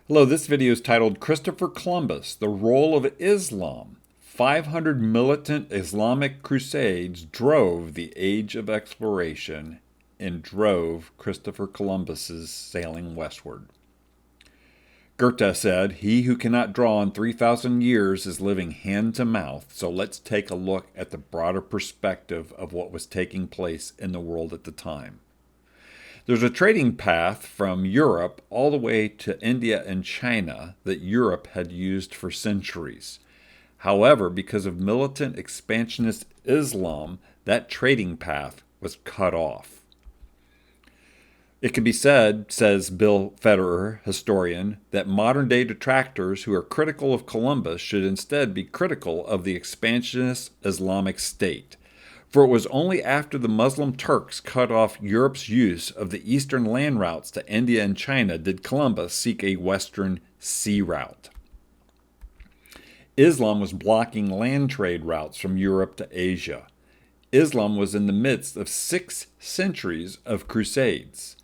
Hello, this video is titled Christopher Columbus, the Role of Islam. 500 militant Islamic crusades drove the age of exploration and drove Christopher Columbus's sailing westward. Goethe said, "He who cannot draw in 3,000 years is living hand to mouth." So let's take a look at the broader perspective of what was taking place in the world at the time. There's a trading path from Europe all the way to India and China that Europe had used for centuries. However, because of militant expansionist Islam, that trading path was cut off. It can be said, says Bill Federer, historian, that modern-day detractors who are critical of Columbus should instead be critical of the expansionist Islamic State. For it was only after the Muslim Turks cut off Europe's use of the eastern land routes to India and China did Columbus seek a western sea route. Islam was blocking land trade routes from Europe to Asia. Islam was in the midst of 6 centuries of crusades.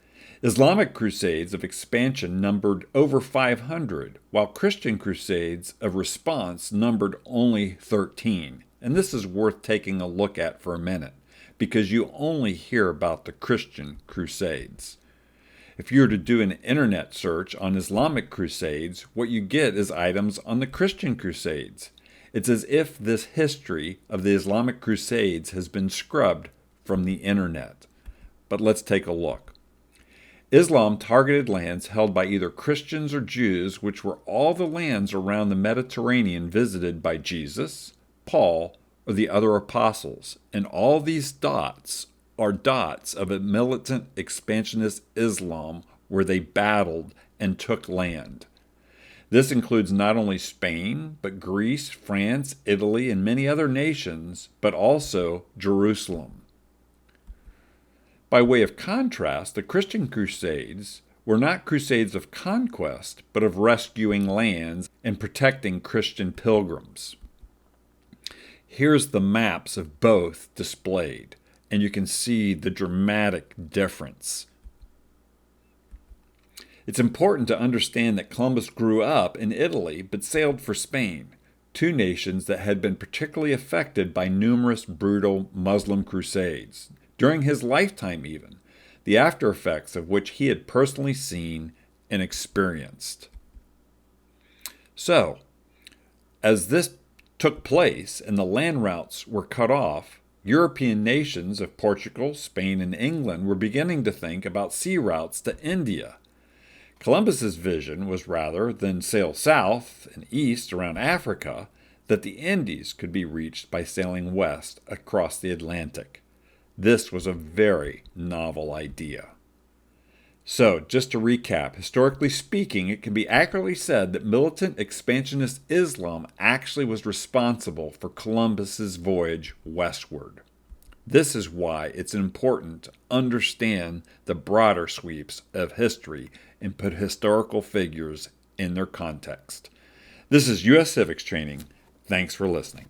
Islamic crusades of expansion numbered over 500, while Christian crusades of response numbered only 13. And this is worth taking a look at for a minute, because you only hear about the Christian crusades. If you were to do an internet search on Islamic crusades, what you get is items on the Christian crusades. It's as if this history of the Islamic crusades has been scrubbed from the internet. But let's take a look. Islam targeted lands held by either Christians or Jews, which were all the lands around the Mediterranean visited by Jesus, Paul, or the other apostles. And all these dots are dots of a militant expansionist Islam where they battled and took land. This includes not only Spain, but Greece, France, Italy, and many other nations, but also Jerusalem. By way of contrast, the Christian crusades were not crusades of conquest, but of rescuing lands and protecting Christian pilgrims. Here's the maps of both displayed, and you can see the dramatic difference. It's important to understand that Columbus grew up in Italy but sailed for Spain, 2 nations that had been particularly affected by numerous brutal Muslim crusades. During his lifetime even, the after effects of which he had personally seen and experienced. So, as this took place and the land routes were cut off, European nations of Portugal, Spain, and England were beginning to think about sea routes to India. Columbus's vision was rather than sail south and east around Africa, that the Indies could be reached by sailing west across the Atlantic. This was a very novel idea. So, just to recap, historically speaking, it can be accurately said that militant expansionist Islam actually was responsible for Columbus's voyage westward. This is why it's important to understand the broader sweeps of history and put historical figures in their context. This is U.S. Civics Training. Thanks for listening.